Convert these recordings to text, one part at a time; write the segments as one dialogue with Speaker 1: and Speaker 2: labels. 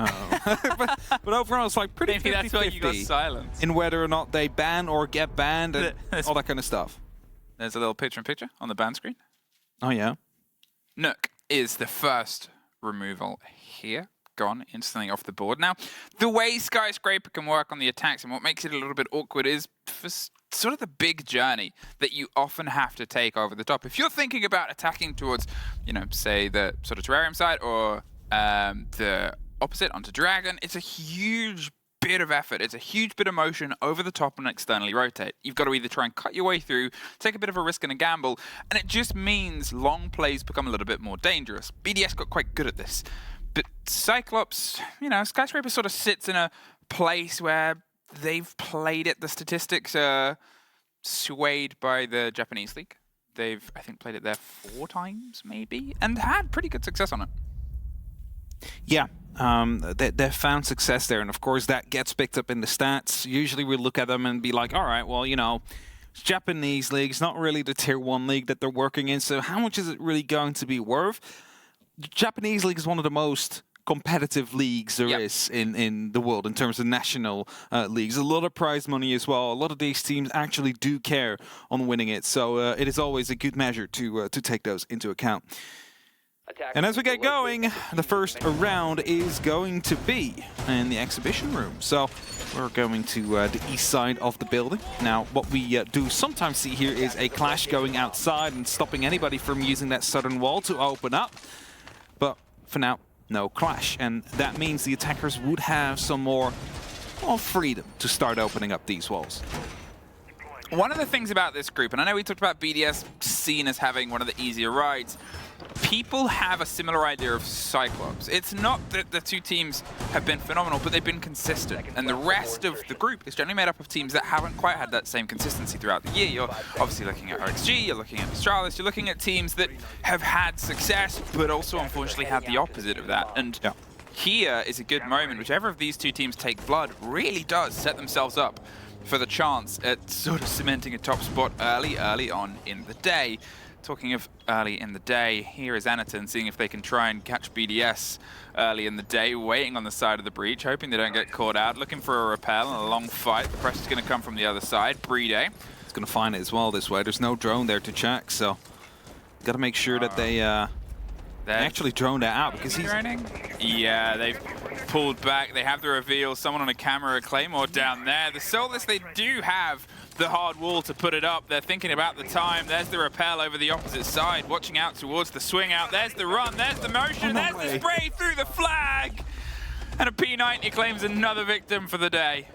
Speaker 1: But overall, it's like pretty 50-50
Speaker 2: Maybe that's why you got silence.
Speaker 1: in whether or not they ban or get banned and all that kind of stuff.
Speaker 2: There's a little picture-in-picture on the ban screen.
Speaker 1: Oh, yeah.
Speaker 2: Nook is the first removal here. Gone instantly off the board. Now, the way Skyscraper can work on the attacks and what makes it a little bit awkward is for sort of the big journey that you often have to take over the top. If you're thinking about attacking towards, you know, say the sort of terrarium side or the opposite onto Dragon, it's a huge bit of effort. It's a huge bit of motion over the top and externally rotate. You've got to either try and cut your way through, take a bit of a risk and a gamble, and it just means long plays become a little bit more dangerous. BDS got quite good at this. But Cyclops, you know, Skyscraper sort of sits in a place where they've played it. The statistics are swayed by the Japanese league. They've, I think, played it there 4 times, maybe, and had pretty good success on it.
Speaker 1: Yeah, they've found success there, and of course that gets picked up in the stats. Usually we look at them and be like, all right, well, you know, it's Japanese league. It's not really the tier 1 league that they're working in, so how much is it really going to be worth? The Japanese league is one of the most competitive leagues there is in the world in terms of national leagues. A lot of prize money as well. A lot of these teams actually do care on winning it, so it is always a good measure to take those into account. And as we get going, the first round is going to be in the exhibition room. So we're going to the east side of the building. Now, what we do sometimes see here is a clash going outside and stopping anybody from using that southern wall to open up. But for now, no clash. And that means the attackers would have some more freedom to start opening up these walls.
Speaker 2: One of the things about this group, and I know we talked about BDS seen as having one of the easier rides, people have a similar idea of Cyclops. It's not that the two teams have been phenomenal, but they've been consistent. And the rest of the group is generally made up of teams that haven't quite had that same consistency throughout the year. You're obviously looking at RXG, you're looking at Astralis, you're looking at teams that have had success, but also unfortunately had the opposite of that. And here is a good moment. Whichever of these two teams take blood really does set themselves up for the chance at sort of cementing a top spot early on in the day. Talking of early in the day, here is Anaton seeing if they can try and catch BDS early in the day, waiting on the side of the breach, hoping they don't get caught out, looking for a repel and a long fight. The pressure's going to come from the other side. Brede.
Speaker 1: It's going to find it as well this way. There's no drone there to check, so got to make sure that they actually drone that out because he's
Speaker 2: droning. Yeah, they've pulled back. They have the reveal. Someone on a camera, a Claymore down there. The Soulless, they do have the hard wall to put it up. They're thinking about the time. There's the repel over the opposite side, watching out towards the swing out. There's the run, there's the motion, there's the spray through the flag. And a P90 claims another victim for the day.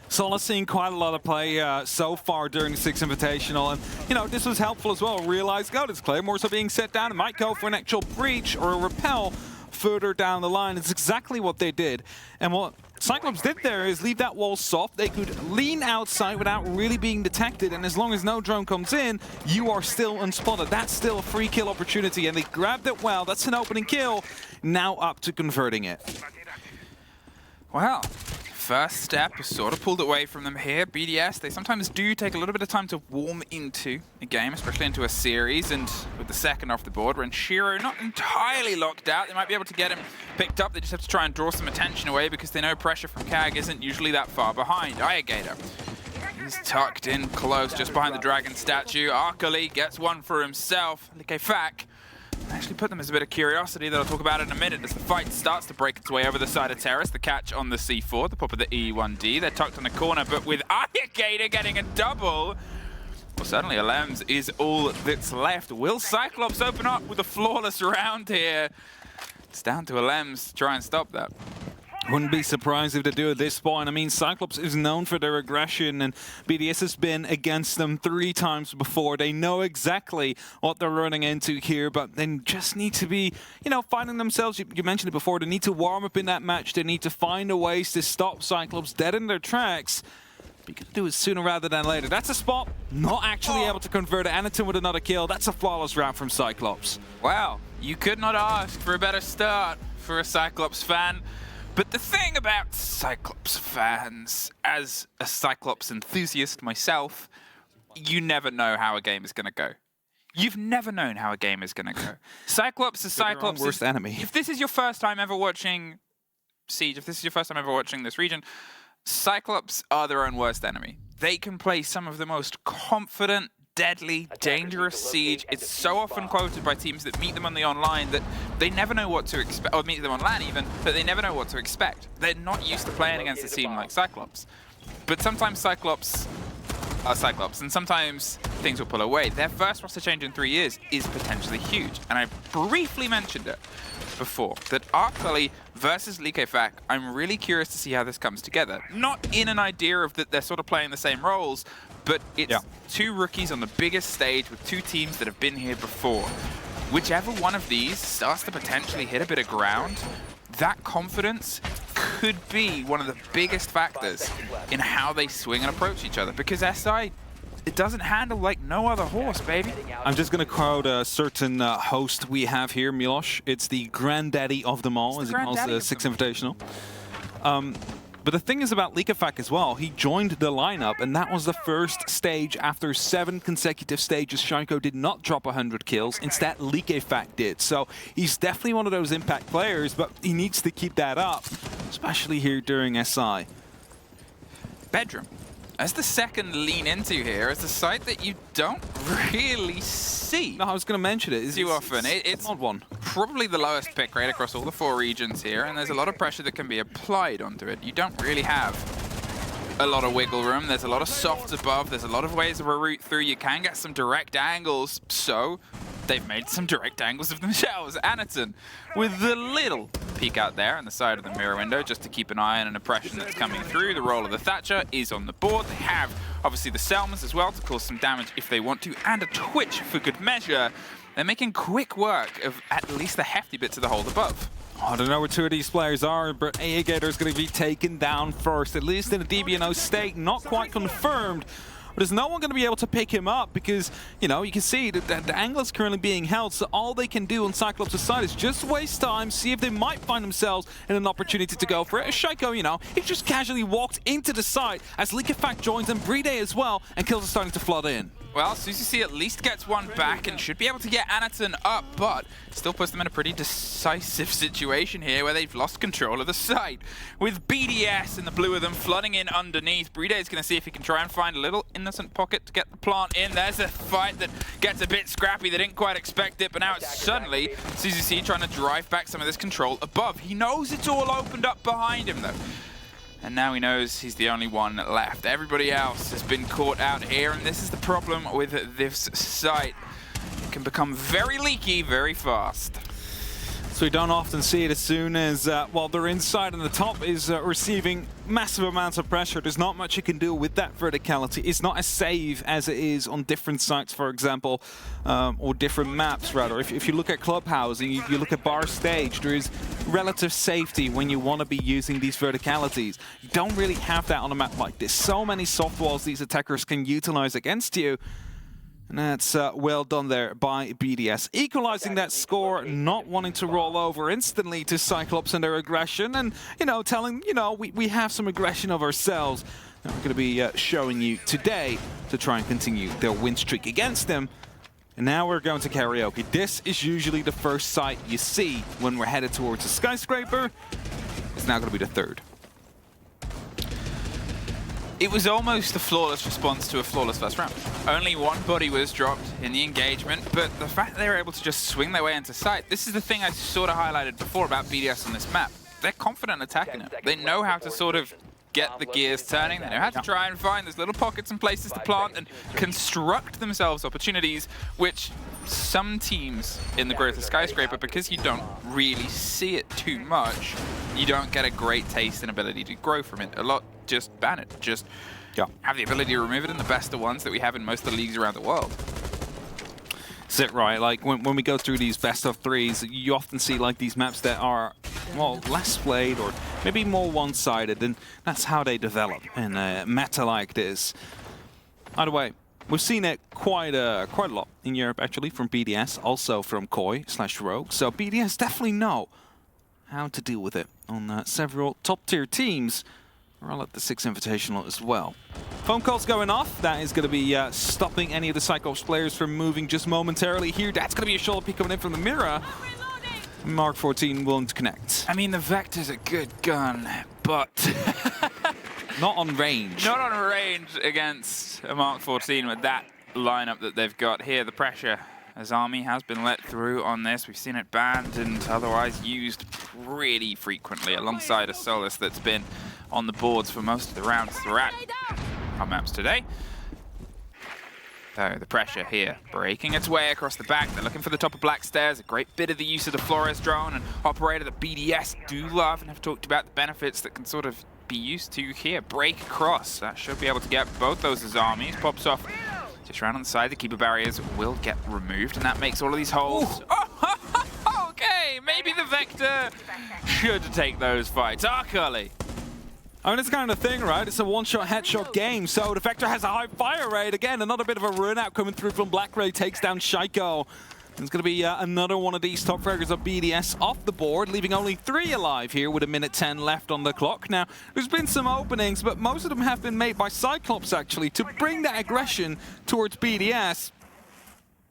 Speaker 1: Solus seeing quite a lot of play so far during the 6 Invitational, and you know, this was helpful as well. Realized, this Claymores are being set down. It might go for an actual breach or a repel further down the line. It's exactly what they did. And what Cyclops did there is leave that wall soft. They could lean outside without really being detected, and as long as no drone comes in, you are still unspotted. That's still a free kill opportunity, and they grabbed it well. That's an opening kill. Now up to converting it.
Speaker 2: Well, first step is sort of pulled away from them here. BDS, they sometimes do take a little bit of time to warm into a game, especially into a series, and with the second off the board, Renshiro not entirely locked out. They might be able to get him picked up. They just have to try and draw some attention away because they know pressure from CAG isn't usually that far behind. Ayagator, he's tucked in close, just behind the dragon statue. Arkali gets one for himself. Likefak actually put them as a bit of curiosity that I'll talk about in a minute as the fight starts to break its way over the side of Terrace. The catch on the C4, the pop of the E1D. They're tucked in the corner, but with Ayagator getting a double, well, certainly Alems is all that's left. Will Cyclops open up with a flawless round here? It's down to Alems to try and stop that.
Speaker 1: Wouldn't be surprised if they do at this point. I mean, Cyclops is known for their aggression, and BDS has been against them 3 times before. They know exactly what they're running into here, but they just need to be, you know, finding themselves. You mentioned it before. They need to warm up in that match. They need to find a ways to stop Cyclops dead in their tracks. But you gotta do it sooner rather than later. That's a spot. Not actually able to convert it. Anaton with another kill. That's a flawless round from Cyclops.
Speaker 2: Wow, you could not ask for a better start for a Cyclops fan. But the thing about Cyclops fans, as a Cyclops enthusiast myself, you never know how a game is going to go. You've never known how a game is going to go. Cyclops is Cyclops.
Speaker 1: Worst enemy.
Speaker 2: If this is your first time ever watching Siege, if this is your first time ever watching this region, Cyclops are their own worst enemy. They can play some of the most confident, deadly, dangerous Siege. It's so often quoted by teams that meet them on the online that they never know what to expect, or meet them on LAN even, that they never know what to expect. They're not used to playing against a team like Cyclops. But sometimes Cyclops are Cyclops, and sometimes things will pull away. Their first roster change in 3 years is potentially huge, and I briefly mentioned it before, that Arclay versus Liquefac, I'm really curious to see how this comes together. Not in an idea of that they're sort of playing the same roles, but it's two rookies on the biggest stage with two teams that have been here before. Whichever one of these starts to potentially hit a bit of ground, that confidence could be one of the biggest factors in how they swing and approach each other, because SI, it doesn't handle like no other horse, baby.
Speaker 1: I'm just going to quote a certain host we have here, Milosh. It's the granddaddy of them all, as he calls the Six Invitational. But the thing is about Liquefac as well, he joined the lineup, and that was the first stage after 7 consecutive stages. Shaiko did not drop 100 kills, instead Liquefac did. So he's definitely one of those impact players, but he needs to keep that up, especially here during SI.
Speaker 2: Bedroom. As the second lean into here, it's a site that you don't really see.
Speaker 1: No, I was going to mention it.
Speaker 2: Too often. It's
Speaker 1: an odd one.
Speaker 2: Probably the lowest pick rate across all the 4 regions here, and there's a lot of pressure that can be applied onto it. You don't really have a lot of wiggle room. There's a lot of softs above. There's a lot of ways of a route through. You can get some direct angles, so they've made some direct angles of themselves. Anaton with the little peek out there on the side of the mirror window just to keep an eye on an oppression that's coming through. The role of the Thatcher is on the board. They have obviously the Selmas as well to cause some damage if they want to, and a Twitch for good measure. They're making quick work of at least the hefty bits of the hold above.
Speaker 1: I don't know where 2 of these players are, but Aegator is going to be taken down first, at least in a DBNO state, not quite confirmed. But there's no one going to be able to pick him up because, you know, you can see that the angle is currently being held, so all they can do on Cyclops' side is just waste time, see if they might find themselves in an opportunity to go for it. Shaiko, you know, he just casually walked into the side as Liquefac joins him, Bride as well, and kills are starting to flood in.
Speaker 2: Well, CCC at least gets one back and should be able to get Anaton up, but still puts them in a pretty decisive situation here where they've lost control of the site. With BDS and the blue of them flooding in underneath, Bride is going to see if he can try and find a little innocent pocket to get the plant in. There's a fight that gets a bit scrappy. They didn't quite expect it, but now it's suddenly CCC trying to drive back some of this control above. He knows it's all opened up behind him, though. And now he knows he's the only one left. Everybody else has been caught out here, and this is the problem with this site. It can become very leaky very fast.
Speaker 1: So we don't often see it as soon as, well, they're inside and the top is receiving massive amounts of pressure. There's not much you can do with that verticality. It's not as safe as it is on different sites, for example, or different maps, rather. If you look at Clubhouse and you look at Bar Stage, there is relative safety when you want to be using these verticalities. You don't really have that on a map like this. So many soft walls these attackers can utilize against you. And that's well done there by BDS. Equalizing that score, not wanting to roll over instantly to Cyclops and their aggression, and, you know, telling, you know, we have some aggression of ourselves that we're going to be showing you today to try and continue their win streak against them. And now we're going to karaoke. This is usually the first site you see when we're headed towards a skyscraper. It's now going to be the third.
Speaker 2: It was almost a flawless response to a flawless first round. Only one body was dropped in the engagement, but the fact that they were able to just swing their way into sight, this is the thing I sort of highlighted before about BDS on this map. They're confident attacking it. They know how to sort of get the gears turning. They know how to try and find those little pockets and places to plant and construct themselves opportunities, which some teams in the growth of Skyscraper, because you don't really see it too much, you don't get a great taste and ability to grow from it. A lot just ban it, just have the ability to remove it, and the best of ones that we have in most of the leagues around the world.
Speaker 1: That's it, right? Like when we go through these best of threes, you often see like these maps that are, well, less played or maybe more one-sided, and that's how they develop in a meta like this. Either way, we've seen it quite a lot in Europe actually from BDS, also from Koi/Rogue. So BDS definitely know how to deal with it on several top-tier teams. We're all at the Six Invitational as well. Phone calls going off. That is going to be stopping any of the Cyclops players from moving just momentarily here. That's going to be a shoulder pick coming in from the mirror. Mark 14 won't connect.
Speaker 2: I mean, the Vector's a good gun, but
Speaker 1: Not on range.
Speaker 2: not on range against a Mark 14 with that lineup that they've got here. The pressure as Army has been let through on this. We've seen it banned and otherwise used really frequently alongside a Solus that's been on the boards for most of the rounds throughout our maps today. So the pressure here breaking its way across the back. They're looking for the top of Black Stairs. A great bit of the use of the Flores drone and operator that BDS do love and have talked about the benefits that can sort of be used to here. Break across. That should be able to get both those as armies. Pops off just around on the side. The keeper barriers will get removed, and that makes all of these holes. Oh, okay, maybe the Vector should take those fights. Curly.
Speaker 1: I mean, it's kind of thing, right? It's a one-shot headshot game, so the Vector has a high fire rate. Again, another bit of a run-out coming through from Black Ray, takes down Shaiko. There's going to be another one of these top fraggers of BDS off the board, leaving only 3 alive here with 1:10 left on the clock. Now, there's been some openings, but most of them have been made by Cyclops, actually, to bring that aggression towards BDS.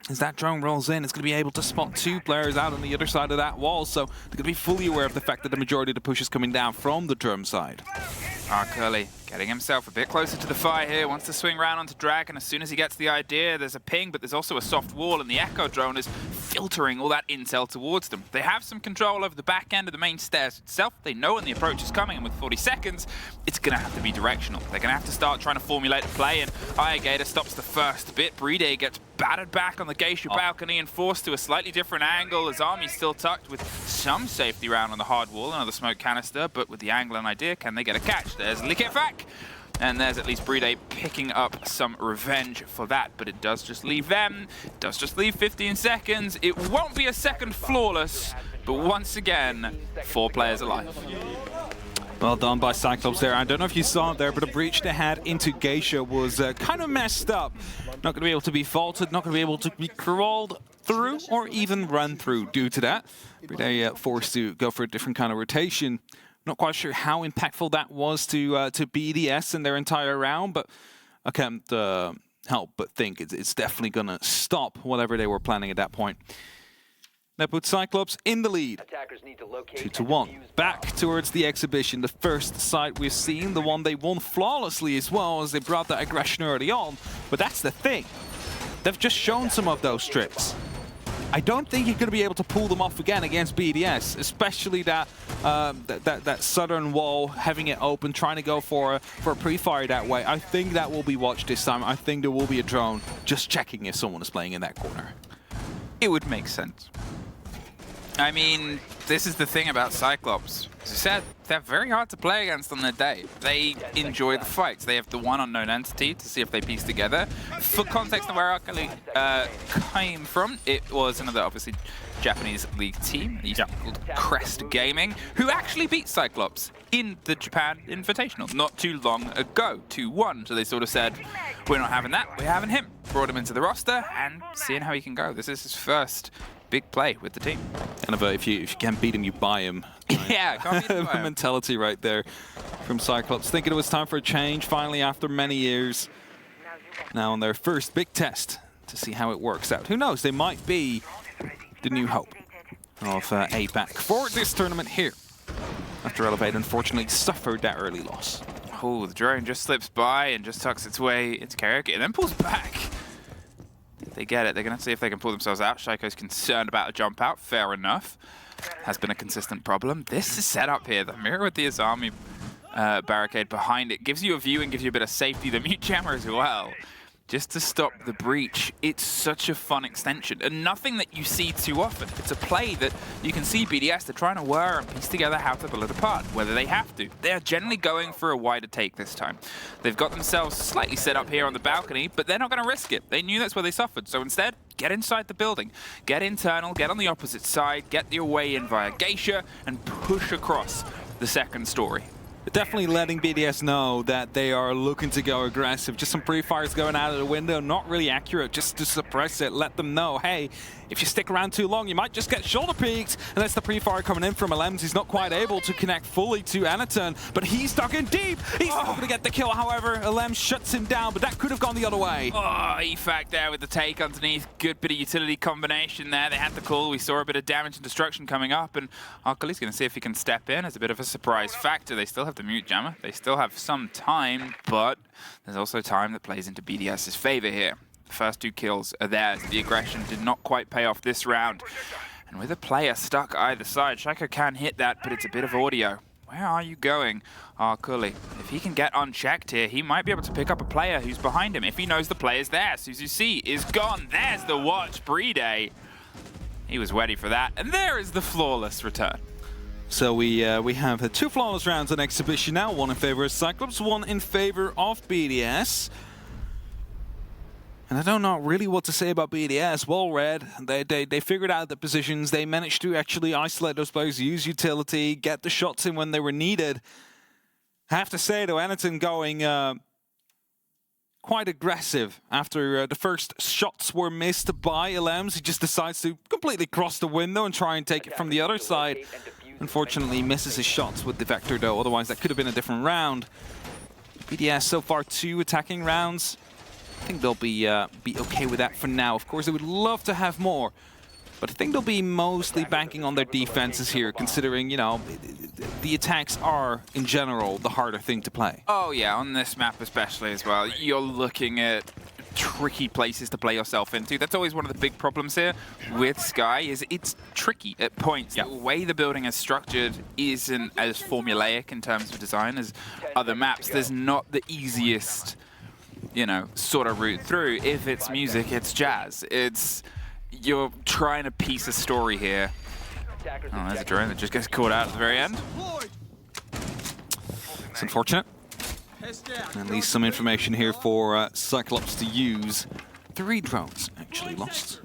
Speaker 1: As that drone rolls in, it's going to be able to spot 2 players out on the other side of that wall, so they're going to be fully aware of the fact that the majority of the push is coming down from the drum side.
Speaker 2: Curly getting himself a bit closer to the fire here, wants to swing around onto Dragon. As soon as he gets the idea, there's a ping, but there's also a soft wall, and the Echo drone is filtering all that intel towards them. They have some control over the back end of the main stairs itself. They know when the approach is coming, and with 40 seconds, it's going to have to be directional. They're going to have to start trying to formulate a play, and Gator stops the first bit. Brede gets battered back on the Geisha balcony and forced to a slightly different angle as Army's still tucked with some safety round on the hard wall, another smoke canister, but with the angle and idea, can they get a catch? There's Likefak, and there's at least Brede picking up some revenge for that, but it does just leave them, it does just leave 15 seconds. It won't be a second flawless, but once again, 4 players alive.
Speaker 1: Well done by Cyclops there. I don't know if you saw it there, but the breach they had into Geisha was kind of messed up. Not going to be able to be vaulted, not going to be able to be crawled through or even run through due to that. They forced to go for a different kind of rotation. Not quite sure how impactful that was to BDS in their entire round, but I can't help but think it's definitely going to stop whatever they were planning at that point. That puts Cyclops in the lead. 2-1. Back towards the exhibition. The first side we've seen, the one they won flawlessly as well, as they brought that aggression early on. But that's the thing. They've just shown some of those tricks. I don't think you're going to be able to pull them off again against BDS, especially that southern wall, having it open, trying to go for a pre-fire that way. I think that will be watched this time. I think there will be a drone just checking if someone is playing in that corner.
Speaker 2: It would make sense. I mean, this is the thing about Cyclops. As I said, they're very hard to play against on their day. They enjoy the fights. They have the one unknown entity to see if they piece together. For context of where Akali came from, it was another, obviously, Japanese league team called Crest Gaming, who actually beat Cyclops in the Japan Invitational not too long ago, 2-1. So they sort of said, we're not having that, we're having him. Brought him into the roster and seeing how he can go. This is his first big play with the team.
Speaker 1: Kind of if you can't beat him, you buy him. Right?
Speaker 2: Yeah, can't beat him.
Speaker 1: Mentality right there from Cyclops. Thinking it was time for a change, finally, after many years. Now on their first big test to see how it works out. Who knows, they might be the new hope of APAC for this tournament here. After Elevate, unfortunately, suffered that early loss.
Speaker 2: Oh, the drone just slips by and just tucks its way into karaoke and then pulls back. They get it. They're going to see if they can pull themselves out. Shaiko's concerned about a jump out. Fair enough. Has been a consistent problem. This is set up here. The mirror with the Azami barricade behind it gives you a view and gives you a bit of safety. The mute jammer as well. Just to stop the breach. It's such a fun extension and nothing that you see too often. It's a play that you can see BDS, they're trying to whir and piece together how to pull it apart, whether they have to. They're generally going for a wider take this time. They've got themselves slightly set up here on the balcony, but they're not going to risk it. They knew that's where they suffered. So instead, get inside the building, get internal, get on the opposite side, get your way in via Geisha and push across the second story.
Speaker 1: Definitely letting BDS know that they are looking to go aggressive. Just some pre-fires going out of the window, not really accurate, just to suppress it. Let them know, hey, if you stick around too long, you might just get shoulder peeked. And that's the pre-fire coming in from Alems. He's not quite able to connect fully to Anaton, but he's stuck in deep. He's still going to get the kill, however. Alems shuts him down, but that could have gone the other way.
Speaker 2: Oh, EFAC there with the take underneath. Good bit of utility combination there. They had the call. We saw a bit of damage and destruction coming up, and Arkali's going to see if he can step in as a bit of a surprise factor. They still have the mute jammer. They still have some time, but there's also time that plays into BDS's favor here. The first 2 kills are theirs. The aggression did not quite pay off this round. And with a player stuck either side, Shaiko can hit that, but it's a bit of audio. Where are you going, Arkali? If he can get unchecked here, he might be able to pick up a player who's behind him if he knows the player's there. Suzuki is gone. There's the watch. Bride. He was ready for that. And there is the flawless return.
Speaker 1: So we have 2 flawless rounds on exhibition now. 1 in favor of Cyclops, 1 in favor of BDS. And I don't know really what to say about BDS. Well read. They figured out the positions. They managed to actually isolate those players, use utility, get the shots in when they were needed. I have to say though, Anaton going quite aggressive after the first shots were missed by Alems. He just decides to completely cross the window and try and take it from the other side. Unfortunately, he misses his shots with the Vector though, otherwise that could have been a different round. BDS so far 2 attacking rounds. I think they'll be okay with that for now. Of course, they would love to have more, but I think they'll be mostly banking on their defenses here, considering, you know, the attacks are, in general, the harder thing to play.
Speaker 2: Oh yeah, on this map especially as well. You're looking at tricky places to play yourself into. That's always one of the big problems here with Sky, is it's tricky at points.
Speaker 1: Yep.
Speaker 2: The way the building is structured isn't as formulaic in terms of design as other maps. There's not the easiest, you know, sort of route through. If it's music, it's jazz. You're trying to piece a story here. Oh, there's a drone that just gets caught out at the very end.
Speaker 1: It's unfortunate. At least some information here for Cyclops to use. 3 drones actually lost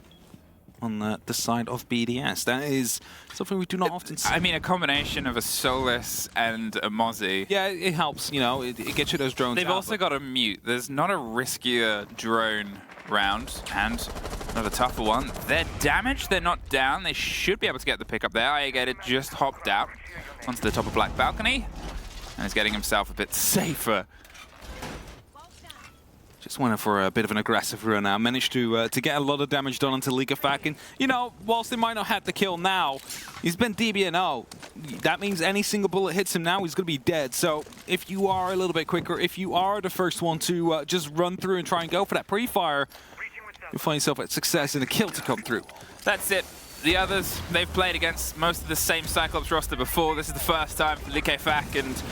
Speaker 1: on the side of BDS. That is something we do not often see.
Speaker 2: I mean, a combination of a Solus and a Mozzie.
Speaker 1: Yeah, it helps, you know, it gets you those drones.
Speaker 2: They've also got a mute. There's not a riskier drone round, and not a tougher one. They're damaged, they're not down. They should be able to get the pick up there. Iagator just hopped out onto the top of Black Balcony and is getting himself a bit safer.
Speaker 1: Just went for a bit of an aggressive run now. Managed to get a lot of damage done onto Leakafak. And, you know, whilst they might not have the kill now, he's been DBNO. That means any single bullet hits him now, he's going to be dead. So if you are a little bit quicker, if you are the first one to just run through and try and go for that pre-fire, you'll find yourself at success and a kill to come through.
Speaker 2: That's it. The others, they've played against most of the same Cyclops roster before. This is the first time for Leakafak, and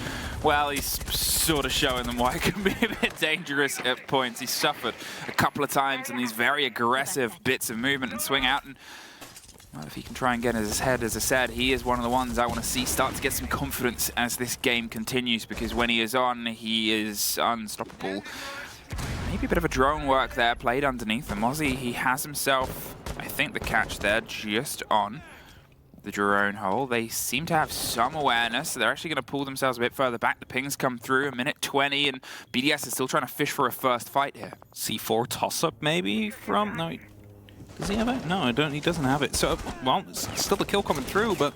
Speaker 2: well, he's sort of showing them why it can be a bit dangerous at points. He's suffered a couple of times in these very aggressive bits of movement and swing out. And well, if he can try and get in his head, as I said, he is one of the ones I want to see start to get some confidence as this game continues, because when he is on, he is unstoppable. Maybe a bit of a drone work there played underneath the Mozzie. He has himself, I think, the catch there just on the drone hole. They seem to have some awareness, so they're actually going to pull themselves a bit further back. The pings come through, a minute 20, and BDS is still trying to fish for a first fight here.
Speaker 1: C4 toss-up maybe from... No, does he have it? No, I don't. He doesn't have it. So, well, still the kill coming through, but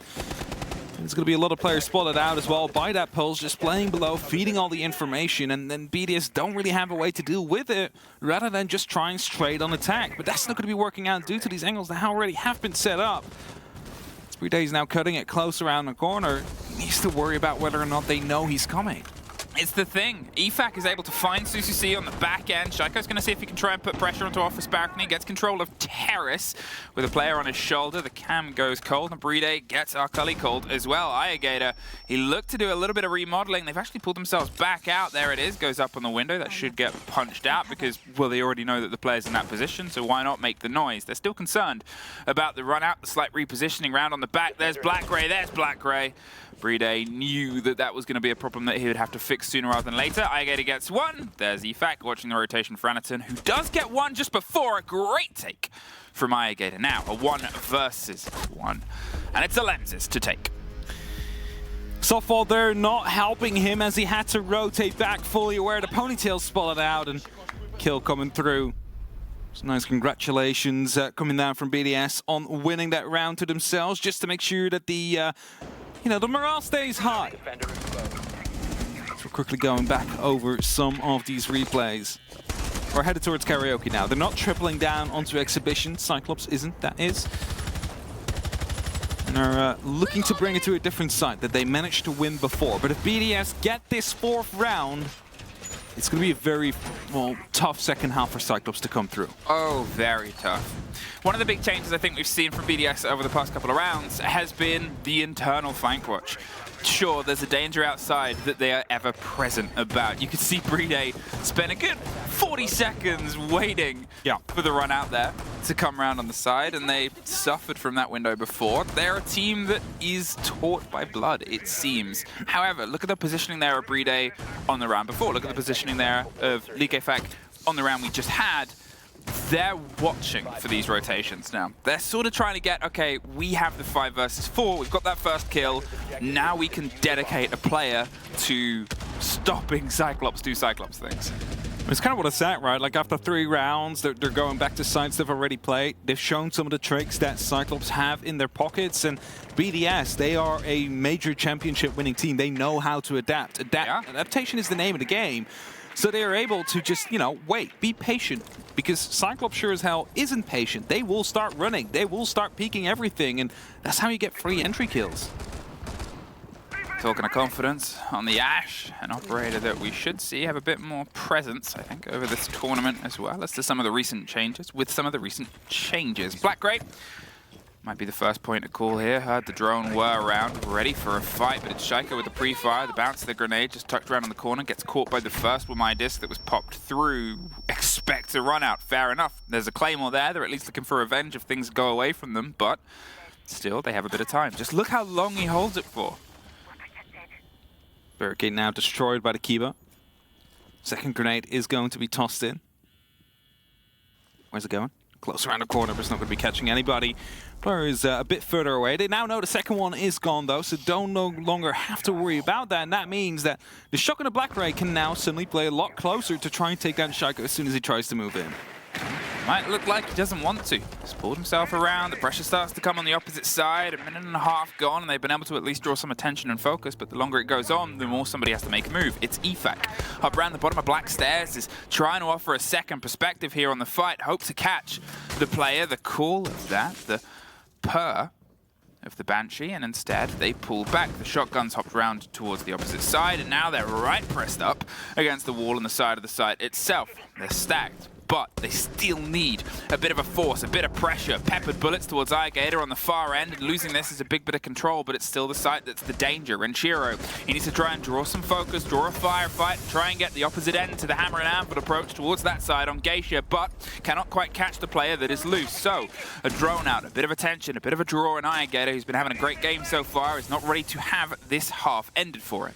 Speaker 1: there's going to be a lot of players spotted out as well by that pulse, just playing below, feeding all the information, and then BDS don't really have a way to deal with it, rather than just trying straight on attack. But that's not going to be working out due to these angles that already have been set up. Bride now cutting it close around the corner. He needs to worry about whether or not they know he's coming.
Speaker 2: It's the thing. EFAC is able to find Suzuki on the back end. Shaiko's going to see if he can try and put pressure onto Office Balcony. Gets control of Terrace with a player on his shoulder. The cam goes cold, and Bride gets Arkali cold as well. Iagator, he looked to do a little bit of remodeling. They've actually pulled themselves back out. There it is. Goes up on the window. That should get punched out because, well, they already know that the player's in that position, so why not make the noise? They're still concerned about the run out, the slight repositioning round on the back. There's Black Gray. There's Black Gray. Bride knew that that was going to be a problem that he would have to fix sooner rather than later. Iagator gets one. There's EFAC watching the rotation for Anaton, who does get one just before. A great take from Iagator. Now, a 1 versus 1. And it's Alems's to take.
Speaker 1: Softball there not helping him as he had to rotate back, fully aware the ponytail spotted out, and kill coming through. So nice congratulations coming down from BDS on winning that round to themselves, just to make sure that the the morale stays high. So we're quickly going back over some of these replays. We're headed towards karaoke now. They're not tripling down onto exhibition. Cyclops isn't, that is. And are looking to bring it to a different site that they managed to win before. But if BDS get this 4th round, it's going to be a very, tough second half for Cyclops to come through.
Speaker 2: Oh, very tough. One of the big changes I think we've seen from BDS over the past couple of rounds has been the internal flank watch. Sure, there's a danger outside that they are ever present about. You could see Brede spend a good 40 seconds waiting for the run out there to come around on the side, and they suffered from that window before. They're a team that is taught by blood, it seems. However, look at the positioning there of Brede on the round before. Look at the positioning there of Likefak on the round we just had. They're watching for these rotations now. They're sort of trying to get, okay, we have the 5 versus 4, we've got that first kill, now we can dedicate a player to stopping Cyclops do Cyclops things.
Speaker 1: It's kind of what it's at, right? Like after 3 rounds, they're going back to sites they've already played. They've shown some of the tricks that Cyclops have in their pockets, and BDS, they are a major championship winning team. They know how to adapt. Adaptation is the name of the game. So they are able to just, wait, be patient, because Cyclops sure as hell isn't patient. They will start running. They will start peeking everything, and that's how you get free entry kills.
Speaker 2: Talking of confidence on the Ash, an operator that we should see have a bit more presence, I think, over this tournament as well as to some of the recent changes. Black Grape might be the first point to call here. Heard the drone whir around, ready for a fight, but it's Shaika with the pre-fire. The bounce of the grenade just tucked around on the corner, gets caught by the first with my disc that was popped through. Expects a run out, fair enough. There's a Claymore there, they're at least looking for revenge if things go away from them, but still, they have a bit of time. Just look how long he holds it for.
Speaker 1: Barricade now destroyed by the Kiba. Second grenade is going to be tossed in. Where's it going? Close around the corner, but it's not going to be catching anybody. Player is a bit further away. They now know the second one is gone, though, so don't no longer have to worry about that. And that means that the Shotgun of Black Ray can now suddenly play a lot closer to try and take down Shaika as soon as he tries to move in.
Speaker 2: Might look like he doesn't want to. He's pulled himself around, the pressure starts to come on the opposite side, 1.5 minutes gone, and they've been able to at least draw some attention and focus, but the longer it goes on, the more somebody has to make a move. It's Efak. Up around the bottom of Black Stairs is trying to offer a second perspective here on the fight, hope to catch the player. The call of that, the purr of the Banshee, and instead they pull back. The shotguns hopped around towards the opposite side, and now they're right pressed up against the wall on the side of the site itself. They're stacked, but they still need a bit of a force, a bit of pressure. Peppered bullets towards iGator on the far end, and losing this is a big bit of control, but it's still the site that's the danger. And Shiro, he needs to try and draw some focus, draw a firefight, try and get the opposite end to the hammer and anvil approach towards that side on Geisha, but cannot quite catch the player that is loose. So, a drone out, a bit of attention, a bit of a draw, and iGator, who's been having a great game so far, is not ready to have this half ended for it.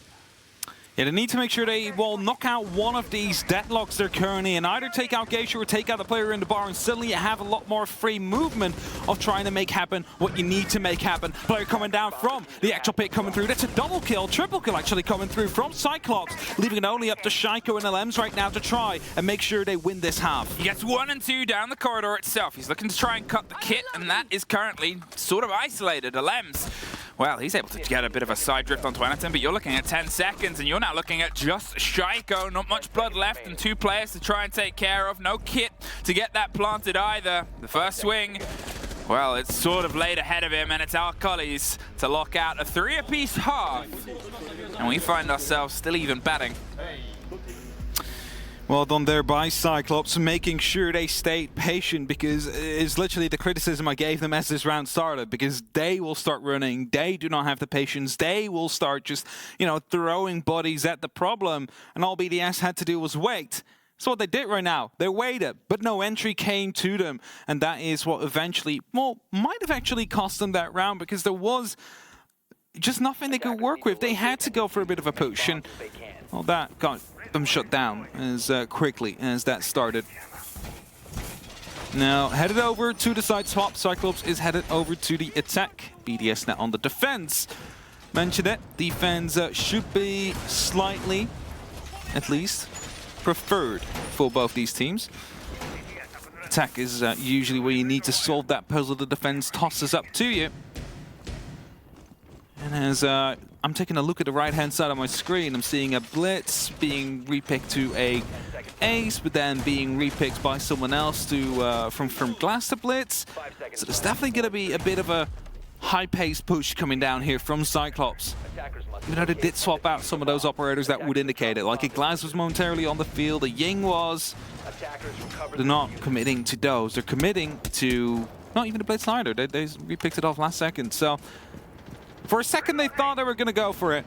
Speaker 1: Yeah, they need to make sure they will knock out one of these deadlocks they're currently in. Either take out Geisha or take out the player in the bar, and suddenly you have a lot more free movement of trying to make happen what you need to make happen. Player coming down from the actual pit coming through. That's a double kill, triple kill actually coming through from Cyclops, leaving it only up to Shaiko and LMs right now to try and make sure they win this half.
Speaker 2: He gets 1 and 2 down the corridor itself. He's looking to try and cut the kit, and that is currently sort of isolated. LMs, well, he's able to get a bit of a side drift onto Anaton, but you're looking at 10 seconds, and you're now looking at just Shaiko. Not much blood left, and 2 players to try and take care of. No kit to get that planted either. The first swing, well, it's sort of laid ahead of him, and it's our Cullies to lock out a 3-apiece half. And we find ourselves still even batting.
Speaker 1: Well done there by Cyclops, making sure they stayed patient, because it's literally the criticism I gave them as this round started, because they will start running, they do not have the patience, they will start just, throwing bodies at the problem, and all BDS had to do was wait. So what they did right now, they waited, but no entry came to them, and that is what eventually, might have actually cost them that round, because there was just nothing they could work with. They had to go for a bit of a push, and well, that got them shut down as quickly as that started. Now, headed over to the side swap, Cyclops is headed over to the attack. BDS now on the defense. mentioned it. Defense should be slightly, at least, preferred for both these teams. Attack is usually where you need to solve that puzzle the defense tosses up to you. And as I'm taking a look at the right-hand side of my screen, I'm seeing a blitz being repicked to a ace, but then being repicked by someone else to from glass to blitz. So there's definitely going to be a bit of a high-paced push coming down here from Cyclops. Even though they did swap out some of those operators that would indicate it. Like a Glass was momentarily on the field, a Ying was. They're not committing to those. They're committing to not even the blitz either. They repicked it off last second. So for a second they thought they were going to go for it.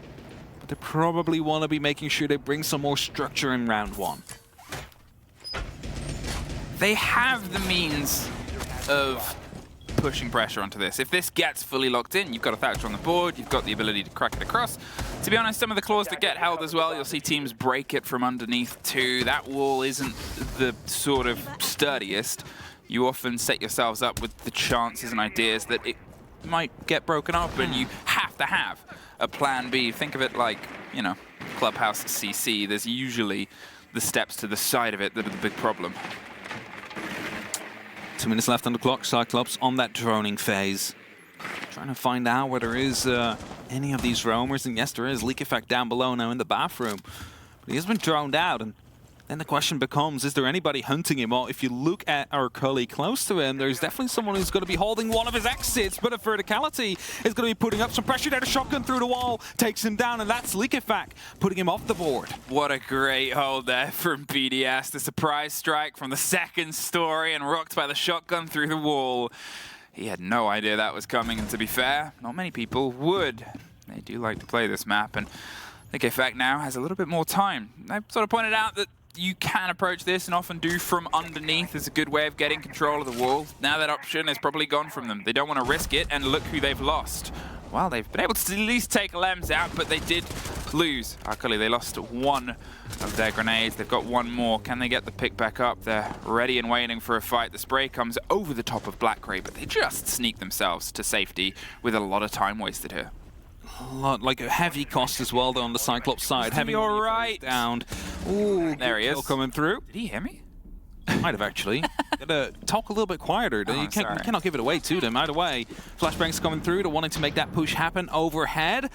Speaker 1: But they probably want to be making sure they bring some more structure in round one.
Speaker 2: They have the means of pushing pressure onto this. If this gets fully locked in, you've got a Thatcher on the board, you've got the ability to crack it across. To be honest, some of the claws that get held as well, you'll see teams break it from underneath too. That wall isn't the sort of sturdiest. You often set yourselves up with the chances and ideas that it might get broken up, and you have to have a plan B. Think of it like, you know, Clubhouse CC. There's usually the steps to the side of it that are the big problem.
Speaker 1: 2 minutes left on the clock. Cyclops on that droning phase. Trying to find out where there is any of these roamers. And yes, there is. Leak effect down below now in the bathroom. But he has been droned out. And then the question becomes, is there anybody hunting him? Well, if you look at our Cully close to him, there's definitely someone who's going to be holding one of his exits. But a verticality is going to be putting up some pressure there. The shotgun through the wall takes him down. And that's Leak effect putting him off the board.
Speaker 2: What a great hold there from BDS. The surprise strike from the second story and rocked by the shotgun through the wall. He had no idea that was coming, and to be fair, not many people would. They do like to play this map, and Leak effect now has a little bit more time. I sort of pointed out that you can approach this and often do from underneath as a good way of getting control of the wall. Now that option is probably gone from them. They don't want to risk it, and look who they've lost. Well, they've been able to at least take Lems out, but they did lose. Luckily, they lost one of their grenades. They've got one more. Can they get the pick back up? They're ready and waiting for a fight. The spray comes over the top of Blackray, but they just sneak themselves to safety with a lot of time wasted here.
Speaker 1: A lot, like a heavy cost as well, though, on the Cyclops side. Heavy
Speaker 2: all right.
Speaker 1: Down. Ooh,
Speaker 2: there he is.
Speaker 1: Coming through.
Speaker 2: Did he hear me?
Speaker 1: Might have actually. Gotta talk a little bit quieter.
Speaker 2: Oh,
Speaker 1: you cannot give it away to them. Either way, flashbangs coming through. They're wanting to make that push happen overhead.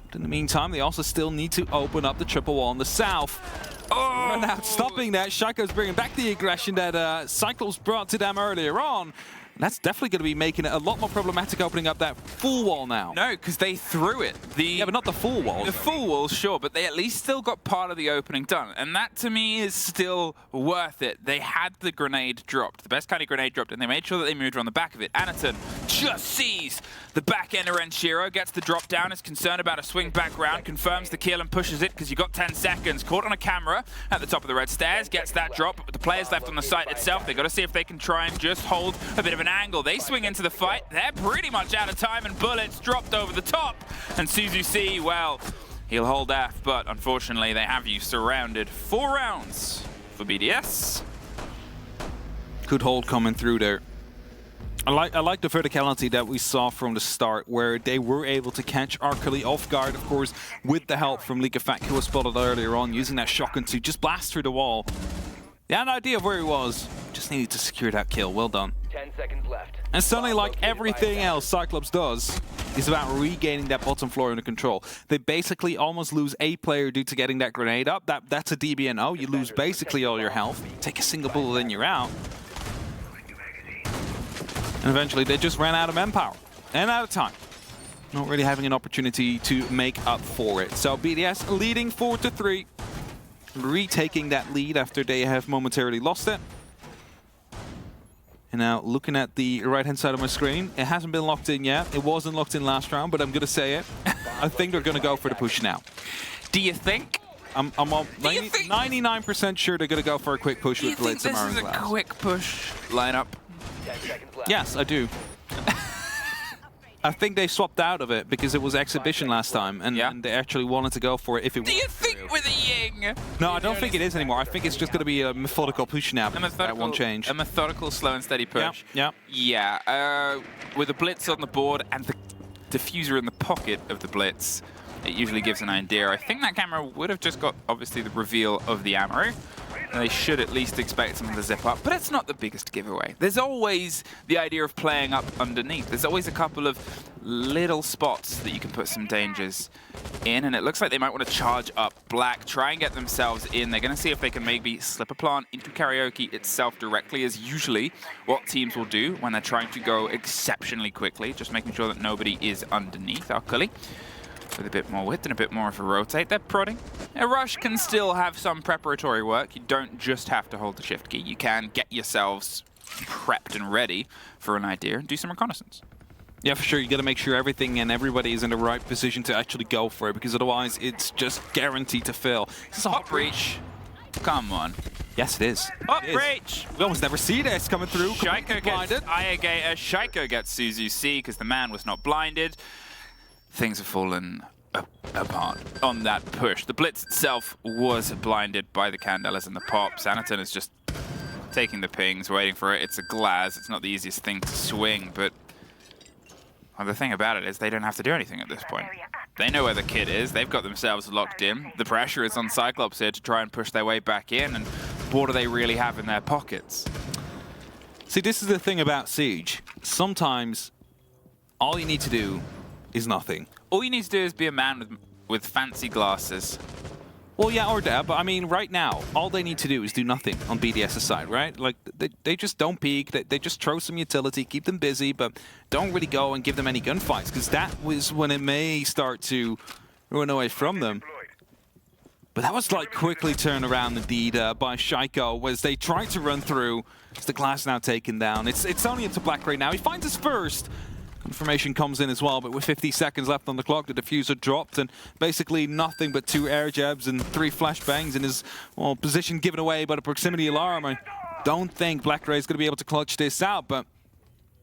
Speaker 1: But in the meantime, they also still need to open up the triple wall in the south. Oh, and now stopping that. Shaco's bringing back the aggression that Cyclops brought to them earlier on. That's definitely going to be making it a lot more problematic opening up that full wall now.
Speaker 2: No, because they threw it.
Speaker 1: Yeah, but not the full wall.
Speaker 2: The full wall, sure, but they at least still got part of the opening done. And that, to me, is still worth it. They had the grenade dropped, the best kind of grenade dropped, and they made sure that they moved on the back of it. Anaton just sees the back ender, and Shiro gets the drop down, is concerned about a swing back round, confirms the kill and pushes it because you got 10 seconds. Caught on a camera at the top of the red stairs, gets that drop, but with the players left on the site itself, they got to see if they can try and just hold a bit of an angle. They swing into the fight. They're pretty much out of time, and bullets dropped over the top. And Suzu C, well, he'll hold F, but unfortunately they have you surrounded. 4 rounds for BDS.
Speaker 1: Good hold coming through there. I like the verticality that we saw from the start, where they were able to catch Arcali off guard, of course, with the help from Leak effect, who was spotted earlier on, using that shotgun to just blast through the wall. They had an idea of where he was. Just needed to secure that kill. Well done.
Speaker 3: 10 seconds left.
Speaker 1: And suddenly, like everything else Cyclops does, is about regaining that bottom floor under control. They basically almost lose a player due to getting that grenade up. That's a DBNO. You lose basically all your health. Take a single bullet and you're out. And eventually they just ran out of manpower and out of time. Not really having an opportunity to make up for it. So BDS leading 4-3. Retaking that lead after they have momentarily lost it. And now looking at the right-hand side of my screen, it hasn't been locked in yet. It wasn't locked in last round, but I'm going to say it. I think they're going to go for the push now.
Speaker 2: Do you think?
Speaker 1: I'm 99% sure they're going to go for a quick push with Blitz and Iron Glass.
Speaker 2: Do you think this is a quick push lineup?
Speaker 3: 10 seconds left.
Speaker 1: Yes, I do. I think they swapped out of it because it was exhibition last time, and they actually wanted to go for it if it was.
Speaker 2: Do you think with a Ying?
Speaker 1: No, I don't think it is anymore. I think it's just going to be a methodical push now. That won't change.
Speaker 2: A methodical, slow and steady push.
Speaker 1: Yeah.
Speaker 2: Yeah. With a blitz on the board and diffuser in the pocket of the blitz, it usually gives an idea. I think that camera would have just got, obviously, the reveal of the ammo. They should at least expect someone to zip up, but it's not the biggest giveaway. There's always the idea of playing up underneath. There's always a couple of little spots that you can put some dangers in, and it looks like they might want to charge up Black, try and get themselves in. They're going to see if they can maybe slip a plant into Karaoke itself directly, as usually what teams will do when they're trying to go exceptionally quickly, just making sure that nobody is underneath our Cully. With a bit more width and a bit more of a rotate. They're prodding. A rush can still have some preparatory work. You don't just have to hold the shift key. You can get yourselves prepped and ready for an idea and do some reconnaissance.
Speaker 1: Yeah, for sure. You got to make sure everything and everybody is in the right position to actually go for it, because otherwise it's just guaranteed to fail.
Speaker 2: This is a hot breach. Come on.
Speaker 1: Yes, it is.
Speaker 2: Hot breach!
Speaker 1: We almost never see this coming through.
Speaker 2: Shaiko gets Suzu C because the man was not blinded. Things have fallen apart on that push. The blitz itself was blinded by the candelas and the pop. Sanaton is just taking the pings, waiting for it. It's a glass. It's not the easiest thing to swing, but well, the thing about it is they don't have to do anything at this point. They know where the kid is. They've got themselves locked in. The pressure is on Cyclops here to try and push their way back in, and what do they really have in their pockets?
Speaker 1: See, this is the thing about Siege. Sometimes all you need to do is nothing.
Speaker 2: All you need to do is be a man with fancy glasses.
Speaker 1: Well, yeah, or that, but I mean, right now, all they need to do is do nothing on BDS's side, right? Like, they just don't peek, they just throw some utility, keep them busy, but don't really go and give them any gunfights, because that was when it may start to run away from them. But that was, like, quickly turned around, indeed, by Shaiko, as they tried to run through. It's the glass now taken down. It's only into Black right now. He finds his first. Confirmation comes in as well, but with 50 seconds left on the clock, the diffuser dropped, and basically nothing but 2 air jabs and 3 flashbangs in his position given away by the proximity alarm. I don't think Black Ray is going to be able to clutch this out, but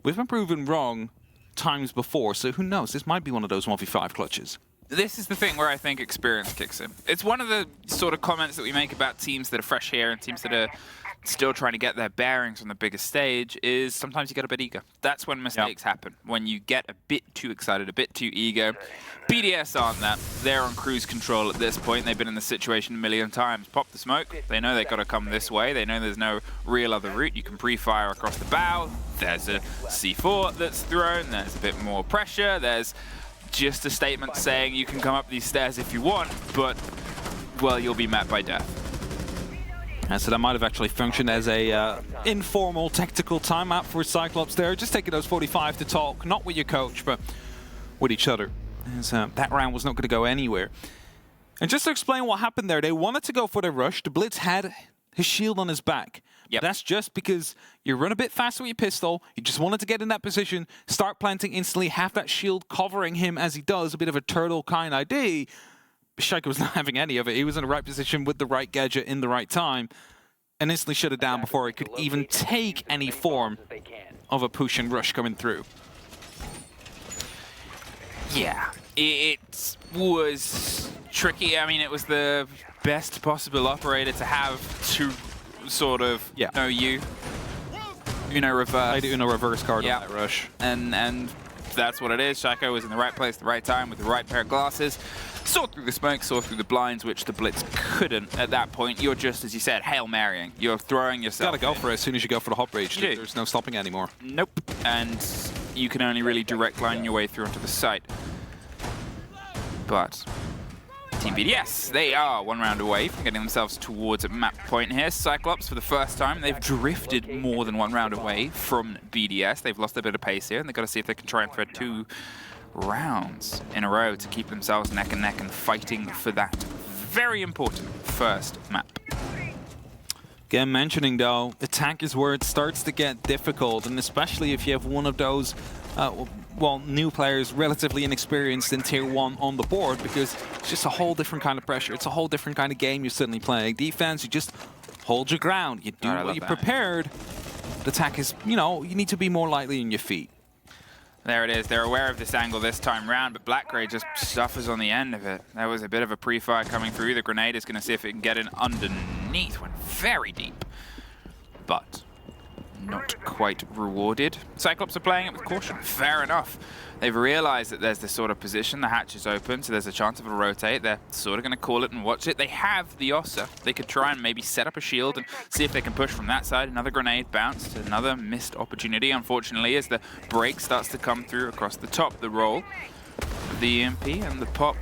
Speaker 1: we've been proven wrong times before, so who knows? This might be one of those 1v5 clutches.
Speaker 2: This is the thing where I think experience kicks in. It's one of the sort of comments that we make about teams that are fresh here and teams that are still trying to get their bearings on the biggest stage is sometimes you get a bit eager. That's when mistakes happen. When you get a bit too excited, a bit too eager. BDS aren't that. They're on cruise control at this point. They've been in this situation a million times. Pop the smoke. They know they've got to come this way. They know there's no real other route. You can pre-fire across the bow. There's a C4 that's thrown. There's a bit more pressure. There's just a statement saying you can come up these stairs if you want, but, well, you'll be met by death.
Speaker 1: And so that might have actually functioned as a informal tactical timeout for Cyclops there. Just taking those 45 to talk, not with your coach, but with each other. As, that round was not going to go anywhere. And just to explain what happened there, they wanted to go for the rush. The Blitz had his shield on his back.
Speaker 2: Yep.
Speaker 1: That's just because you run a bit faster with your pistol. You just wanted to get in that position, start planting instantly, have that shield covering him as he does, a bit of a turtle kind idea. Shaiko was not having any of it. He was in the right position with the right gadget in the right time, and instantly shut it down before it could even take any form of a push and rush coming through.
Speaker 2: Yeah, it was tricky. I mean, it was the best possible operator to have to sort of know you know, reverse.
Speaker 1: I do know reverse card on that rush.
Speaker 2: And that's what it is. Shaiko was in the right place at the right time with the right pair of glasses. Saw through the smoke, saw through the blinds, which the Blitz couldn't at that point. You're just, as you said, Hail Marying. You're throwing yourself
Speaker 1: Gotta go for it as soon as you go for the hot breach. There's no stopping anymore.
Speaker 2: Nope. And you can only really direct line your way through onto the site. But Team BDS, they are 1 round away from getting themselves towards a map point here. Cyclops, for the first time, they've drifted more than 1 round away from BDS. They've lost a bit of pace here, and they've got to see if they can try and thread 2 rounds in a row to keep themselves neck and neck and fighting for that very important first map.
Speaker 1: Again, mentioning though, attack is where it starts to get difficult, and especially if you have one of those well, new players relatively inexperienced in tier 1 on the board, because it's just a whole different kind of pressure. It's a whole different kind of game you're suddenly playing. Defense, you just hold your ground. You do what you prepared. The attack is, you know, you need to be more lightly on your feet.
Speaker 2: There it is. They're aware of this angle this time round, but Black Gray just suffers on the end of it. There was a bit of a pre-fire coming through. The grenade is going to see if it can get in underneath. Went very deep. But not quite rewarded. Cyclops are playing it with caution. Fair enough. They've realized that there's this sort of position, the hatch is open, so there's a chance of a rotate. They're sort of going to call it and watch it. They have the Ossa. They could try and maybe set up a shield and see if they can push from that side. Another grenade bounced, another missed opportunity, unfortunately, as the break starts to come through across the top. The roll of the EMP and the pop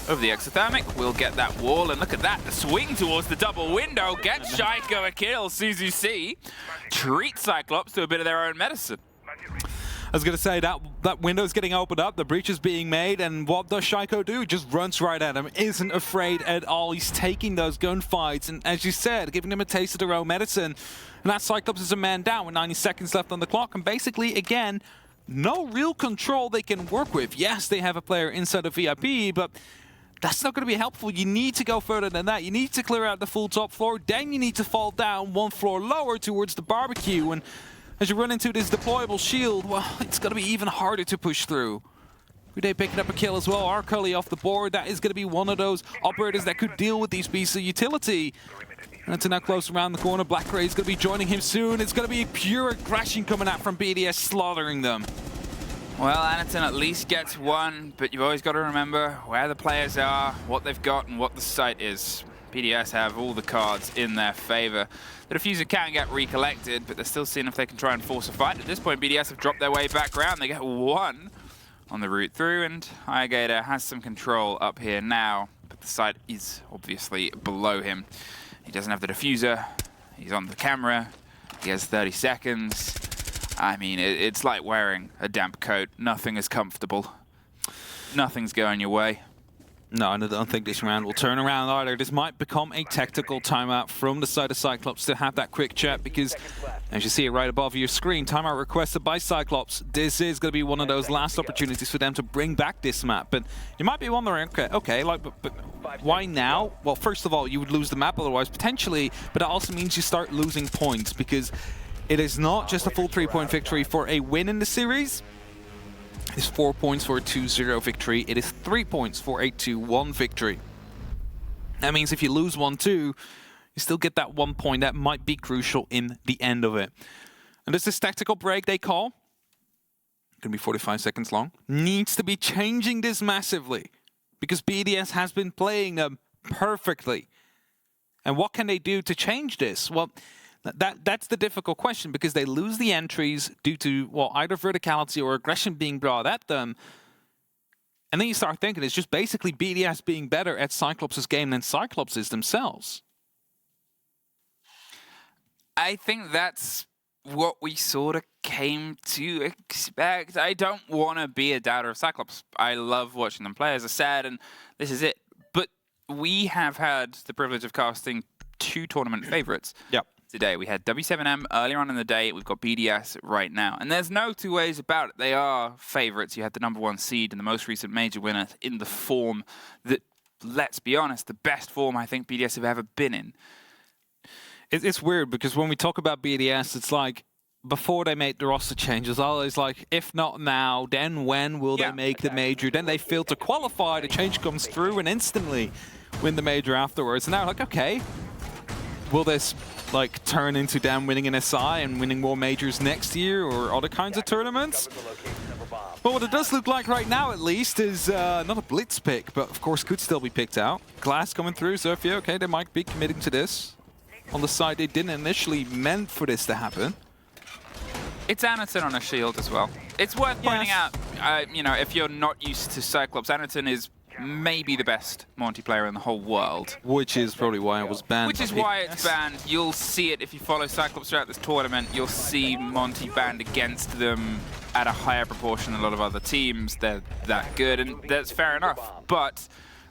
Speaker 2: of the exothermic will get that wall, and look at that, the swing towards the double window, get Shaiko a kill. Suzu C treat Cyclops to a bit of their own medicine.
Speaker 1: I was going to say that window's getting opened up, the breach is being made, and what does Shaiko do? Just runs right at him, isn't afraid at all. He's taking those gunfights, and as you said, giving him a taste of their own medicine. And that Cyclops is a man down with 90 seconds left on the clock, and basically, again, no real control they can work with. Yes, they have a player inside of VIP, but that's not going to be helpful. You need to go further than that. You need to clear out the full top floor, then you need to fall down one floor lower towards the barbecue, and as you run into this deployable shield, well, it's going to be even harder to push through. Uday picking up a kill as well. Arcully off the board. That is going to be one of those operators that could deal with these pieces of utility. And it's now close around the corner. Black Ray is going to be joining him soon. It's going to be pure aggression coming out from BDS, slaughtering them.
Speaker 2: Well, Anaton at least gets one, but you've always got to remember where the players are, what they've got, and what the site is. BDS have all the cards in their favor. The diffuser can get recollected, but they're still seeing if they can try and force a fight. At this point, BDS have dropped their way back round. They get one on the route through, and Iagator has some control up here now, but the site is obviously below him. He doesn't have the diffuser. He's on the camera. He has 30 seconds. I mean, it's like wearing a damp coat. Nothing is comfortable. Nothing's going your way.
Speaker 1: No, I don't think this round will turn around either. This might become a tactical timeout from the side of Cyclops to have that quick chat, because as you see it right above your screen, timeout requested by Cyclops. This is going to be one of those last opportunities for them to bring back this map. But you might be wondering, okay, like, but why now? Well, first of all, you would lose the map otherwise, potentially, but that also means you start losing points, because it is not just a full 3-point victory for a win in the series. It is 4 points for a 2-0 victory. It is 3 points for a 2-1 victory. That means if you lose 1-2, you still get that 1 point. That might be crucial in the end of it. And this tactical break they call, going to be 45 seconds long, needs to be changing this massively, because BDS has been playing them perfectly. And what can they do to change this? Well, that's the difficult question, because they lose the entries due to, well, either verticality or aggression being brought at them. And then you start thinking it's just basically BDS being better at Cyclops' game than Cyclops is themselves.
Speaker 2: I think that's what we sort of came to expect. I don't want to be a doubter of Cyclops. I love watching them play, as I said, and this is it. But we have had the privilege of casting 2 tournament favorites.
Speaker 1: Yep.
Speaker 2: Today. We had W7M earlier on in the day. We've got BDS right now. And there's no two ways about it. They are favorites. You had the #1 seed and the most recent major winner in the form that, let's be honest, the best form I think BDS have ever been in.
Speaker 1: It's weird, because when we talk about BDS, it's like, before they made the roster changes, always like, if not now, then when will they make the major? Then they fail to qualify, the change comes through, and instantly win the major afterwards. And now, like, okay, will this like turn into them winning an SI and winning more majors next year or other kinds of tournaments? But what it does look like right now, at least, is not a blitz pick, but of course could still be picked out. Glass coming through, Zofia, okay, they might be committing to this. On the side, they didn't initially meant for this to happen.
Speaker 2: It's Anaton on a shield as well. It's worth pointing out, you know, if you're not used to Cyclops, Anaton is maybe the best Monty player in the whole world.
Speaker 1: Which is probably why it was banned.
Speaker 2: Which is why it's banned. You'll see it if you follow Cyclops throughout this tournament. You'll see Monty banned against them at a higher proportion than a lot of other teams. They're that good, and that's fair enough. But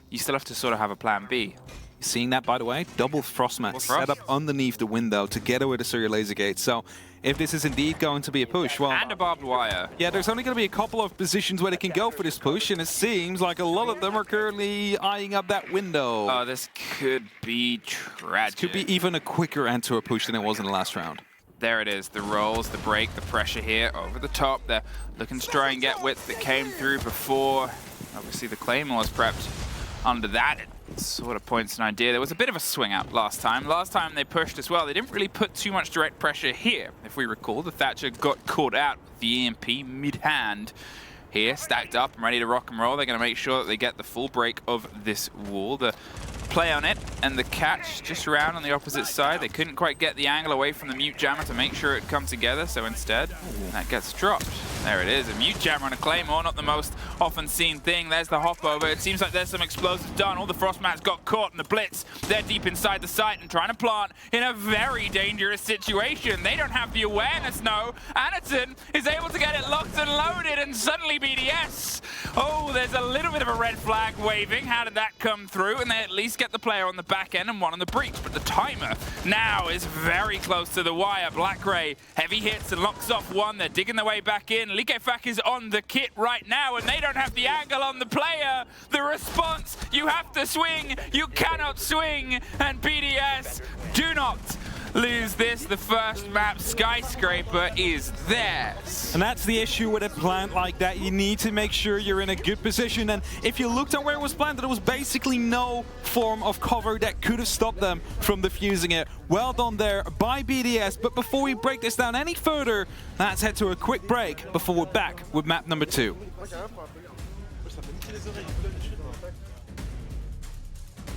Speaker 2: you still have to sort of have a plan B.
Speaker 1: Seeing that, by the way, double frost mat set up underneath the window together with a serial laser gate. So if this is indeed going to be a push, well...
Speaker 2: And a barbed wire.
Speaker 1: Yeah, there's only going to be a couple of positions where they can go for this push, and it seems like a lot of them are currently eyeing up that window.
Speaker 2: Oh, this could be tragic.
Speaker 1: This could be even a quicker end to a push than it was in the last round.
Speaker 2: There it is, the rolls, the break, the pressure here over the top. They're looking to try and get width that came through before. Obviously the Claymore was prepped under that. sort of points an idea. There was a bit of a swing out last time. Last time they pushed as well. They didn't really put too much direct pressure here. If we recall, the Thatcher got caught out with the EMP mid-hand. Here, stacked up and ready to rock and roll. They're going to make sure that they get the full break of this wall. The play on it and the catch just around on the opposite side. They couldn't quite get the angle away from the mute jammer to make sure it come together, so instead that gets dropped. There it is, a mute jammer on a claymore, not the most often seen thing. There's the hop over. It seems like there's some explosives done. All the Frostmats got caught in the blitz. They're deep inside the site and trying to plant in a very dangerous situation. They don't have the awareness, no. Anaton is able to get it locked and loaded, and suddenly BDS. Oh, there's a little bit of a red flag waving. How did that come through? And they at least get the player on the back end and one on the breach. But the timer now is very close to the wire. Black Ray, heavy hits and locks off one. They're digging their way back in. Likefak is on the kit right now, and they don't have the angle on the player. The response, you have to swing. You cannot swing. And BDS do not lose this. The first map, Skyscraper, is theirs.
Speaker 1: And that's the issue with a plant like that. You need to make sure you're in a good position. And if you looked at where it was planted, there was basically no form of cover that could have stopped them from defusing it. Well done there by BDS. But before we break this down any further, let's head to a quick break before we're back with map number 2.